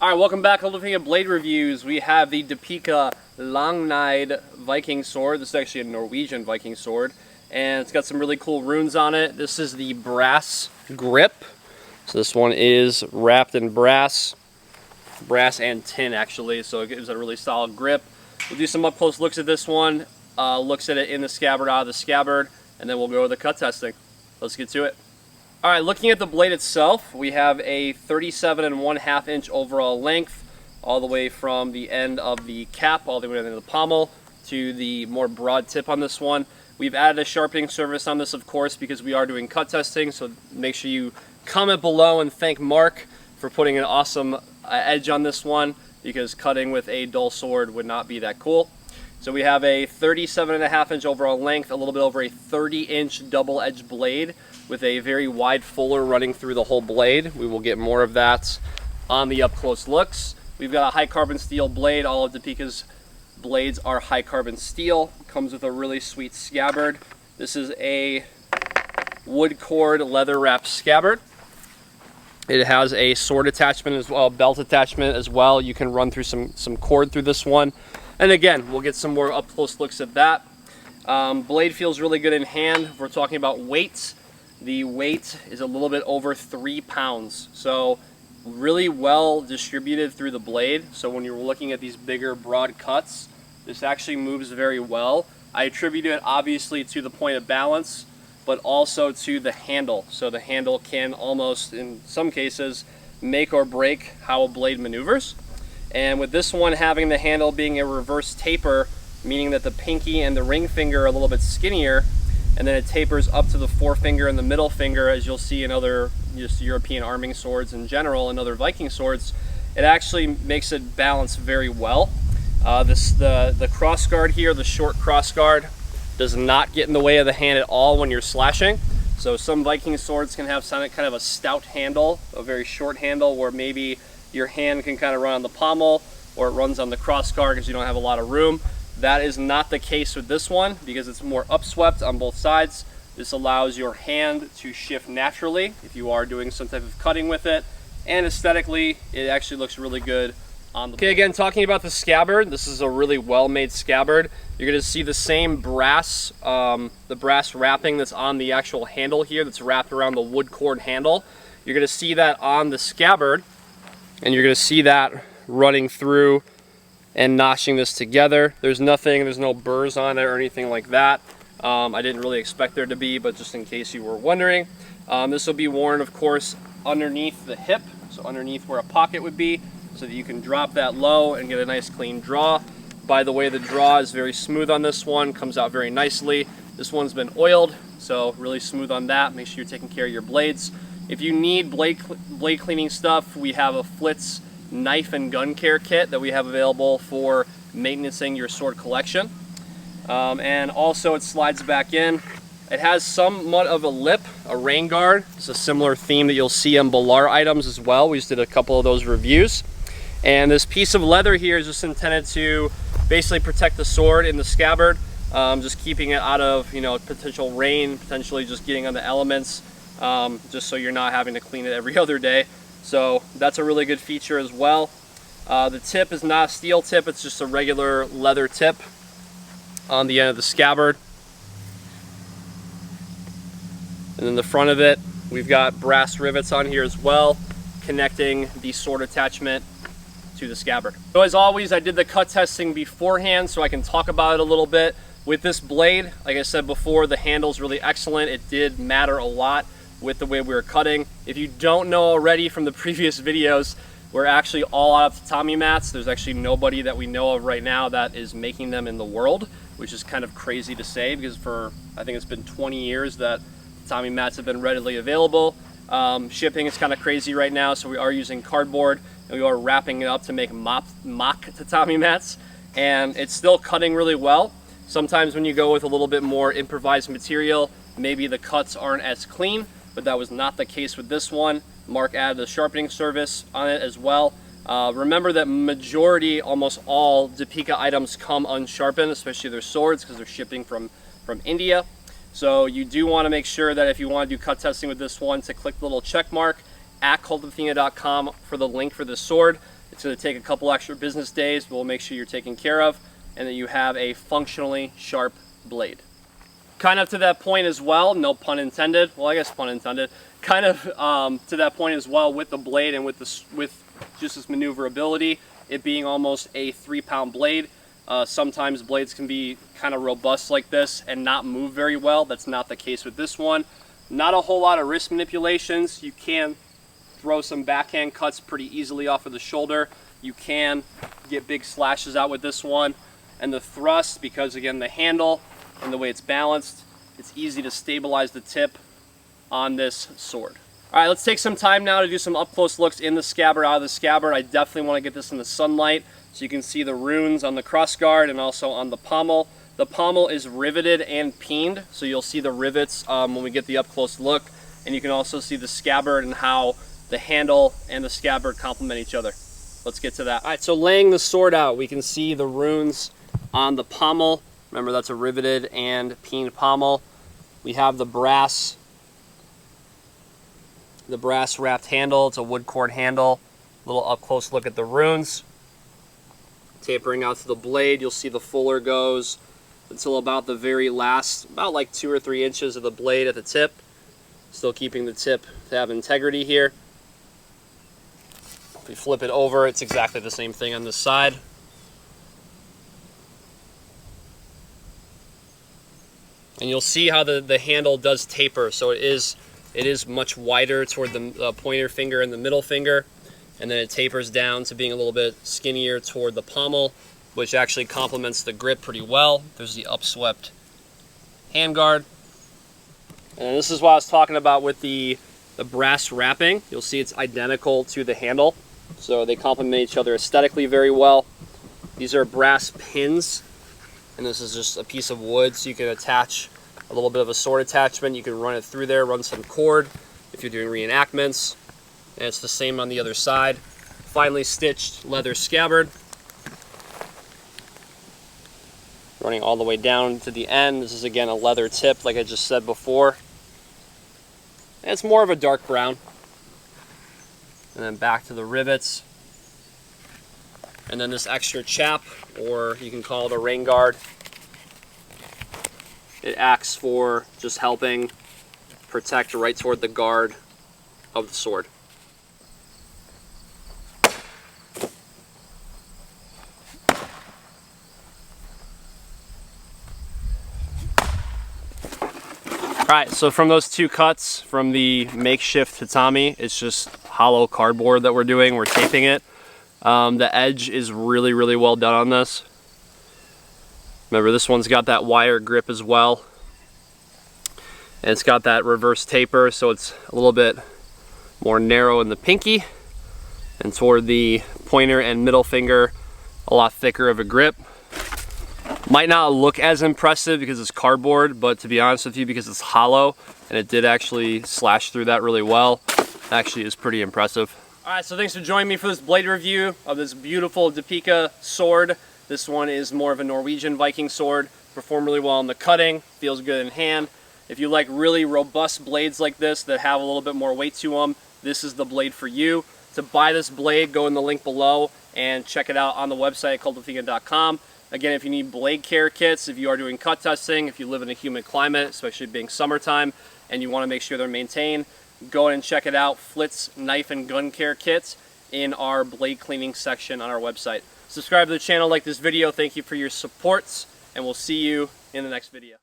Alright, welcome back. Looking at blade reviews. We have the Deepeeka long-knied Viking Sword. This is actually a Norwegian Viking Sword, and it's got some really cool runes on it. This is the brass grip. So this one is wrapped in brass and tin actually, so it gives it a really solid grip. We'll do some up-close looks at this one, looks at it in the scabbard, out of the scabbard, and then we'll go to the cut testing. Let's get to it. Alright, looking at the blade itself, we have a 37.5 inch overall length, all the way from the end of the cap, all the way to the pommel, to the more broad tip on this one. We've added a sharpening service on this, of course, because we are doing cut testing, so make sure you comment below and thank Mark for putting an awesome edge on this one, because cutting with a dull sword would not be that cool. So we have a 37.5 inch overall length, a little bit over a 30 inch double-edged blade with a very wide fuller running through the whole blade. We will get more of that on the up-close looks. We've got a high carbon steel blade. All of Deepeeka's blades are high carbon steel. Comes with a really sweet scabbard. This is a wood cord leather wrapped scabbard. It has a sword attachment as well, belt attachment as well. You can run through some cord through this one. And again, we'll get some more up-close looks at that. Blade feels really good in hand. If we're talking about weight, the weight is a little bit over 3 pounds. So really well distributed through the blade. So when you're looking at these bigger, broad cuts, this actually moves very well. I attribute it obviously to the point of balance, but also to the handle. So the handle can almost, in some cases, make or break how a blade maneuvers. And with this one having the handle being a reverse taper, meaning that the pinky and the ring finger are a little bit skinnier, and then it tapers up to the forefinger and the middle finger, as you'll see in other just European arming swords in general and other Viking swords, it actually makes it balance very well. The cross guard here, the short cross guard, does not get in the way of the hand at all when you're slashing. So some Viking swords can have kind of a stout handle, a very short handle, where maybe your hand can kind of run on the pommel, or it runs on the cross guard because you don't have a lot of room. That is not the case with this one, because it's more upswept on both sides. This allows your hand to shift naturally if you are doing some type of cutting with it, and aesthetically it actually looks really good on the blade. Okay, again, talking about the scabbard, this is a really well-made scabbard. You're going to see the same brass, the brass wrapping that's on the actual handle here, that's wrapped around the wood cord handle. You're going to see that on the scabbard, and you're going to see that running through and notching this together. There's no burrs on it or anything like that. I didn't really expect there to be, but just in case you were wondering. This will be worn, of course, underneath the hip, so underneath where a pocket would be, so that you can drop that low and get a nice clean draw. By the way, the draw is very smooth on this one, comes out very nicely. This one's been oiled, so really smooth on that. Make sure you're taking care of your blades. If you need blade cleaning stuff, we have a Flitz knife and gun care kit that we have available for maintaining your sword collection. And also it slides back in. It has somewhat of a lip, a rain guard. It's a similar theme that you'll see on Balar items as well. We just did a couple of those reviews. And this piece of leather here is just intended to basically protect the sword in the scabbard, just keeping it out of, potential rain, potentially just getting on the elements, just so you're not having to clean it every other day. So that's a really good feature as well. The tip is not a steel tip, it's just a regular leather tip on the end of the scabbard. And then the front of it, we've got brass rivets on here as well, connecting the sword attachment to the scabbard. So as always, I did the cut testing beforehand so I can talk about it a little bit. With this blade, like I said before, the handle's really excellent. It did matter a lot with the way we were cutting. If you don't know already from the previous videos, we're actually all out of tatami mats. There's actually nobody that we know of right now that is making them in the world, which is kind of crazy to say, because for, I think it's been 20 years that tatami mats have been readily available. Shipping is kind of crazy right now, so we are using cardboard, and we are wrapping it up to make mock tatami mats, and it's still cutting really well. Sometimes when you go with a little bit more improvised material, maybe the cuts aren't as clean, but that was not the case with this one. Mark added a sharpening service on it as well. Remember that majority, almost all Deepeeka items come unsharpened, especially their swords, because they're shipping from India. So you do want to make sure that if you want to do cut testing with this one, to click the little check mark at cultofathena.com for the link for this sword. It's going to take a couple extra business days, but we'll make sure you're taken care of and that you have a functionally sharp blade. Kind of to that point as well, no pun intended, well I guess pun intended, kind of to that point as well with the blade and with just this maneuverability, it being almost a 3-pound blade. Sometimes blades can be kind of robust like this and not move very well. That's not the case with this one. Not a whole lot of wrist manipulations. You can throw some backhand cuts pretty easily off of the shoulder. You can get big slashes out with this one. And the thrust, because again the handle and the way it's balanced, it's easy to stabilize the tip on this sword. All right, let's take some time now to do some up-close looks in the scabbard, out of the scabbard. I definitely want to get this in the sunlight so you can see the runes on the crossguard and also on the pommel. The pommel is riveted and peened, so you'll see the rivets when we get the up-close look. And you can also see the scabbard and how the handle and the scabbard complement each other. Let's get to that. All right, so laying the sword out, we can see the runes on the pommel. Remember, that's a riveted and peened pommel. We have the brass wrapped handle. It's a wood cord handle. A little up close look at the runes. Tapering out to the blade, you'll see the fuller goes until about the very last, about like 2 or 3 inches of the blade at the tip. Still keeping the tip to have integrity here. If we flip it over, it's exactly the same thing on this side. And you'll see how the handle does taper, so it is much wider toward the pointer finger and the middle finger, and then it tapers down to being a little bit skinnier toward the pommel, which actually complements the grip pretty well. There's the upswept handguard. And this is what I was talking about with the brass wrapping. You'll see it's identical to the handle, so they complement each other aesthetically very well. These are brass pins, and this is just a piece of wood, so you can attach a little bit of a sword attachment. You can run it through there, run some cord if you're doing reenactments. And it's the same on the other side. Finely stitched leather scabbard. Running all the way down to the end. This is again a leather tip, like I just said before. And it's more of a dark brown. And then back to the rivets. And then this extra chape, or you can call it a rain guard. It acts for just helping protect right toward the guard of the sword. Alright, so from those 2 cuts from the makeshift tatami, it's just hollow cardboard that we're doing. We're taping it. The edge is really, really well done on this. Remember, this one's got that wire grip as well. And it's got that reverse taper, so it's a little bit more narrow in the pinky. And toward the pointer and middle finger, a lot thicker of a grip. Might not look as impressive because it's cardboard, but to be honest with you, because it's hollow, and it did actually slash through that really well, it actually is pretty impressive. Alright, so thanks for joining me for this blade review of this beautiful Deepeeka sword. This one is more of a Norwegian Viking sword. Performed really well in the cutting, feels good in hand. If you like really robust blades like this that have a little bit more weight to them, this is the blade for you. To buy this blade, go in the link below and check it out on the website at cultofathena.com. Again, if you need blade care kits, if you are doing cut testing, if you live in a humid climate, especially being summertime, and you want to make sure they're maintained, go ahead and check it out. Flitz knife and gun care kits in our blade cleaning section on our website. Subscribe to the channel, like this video. Thank you for your supports, and we'll see you in the next video.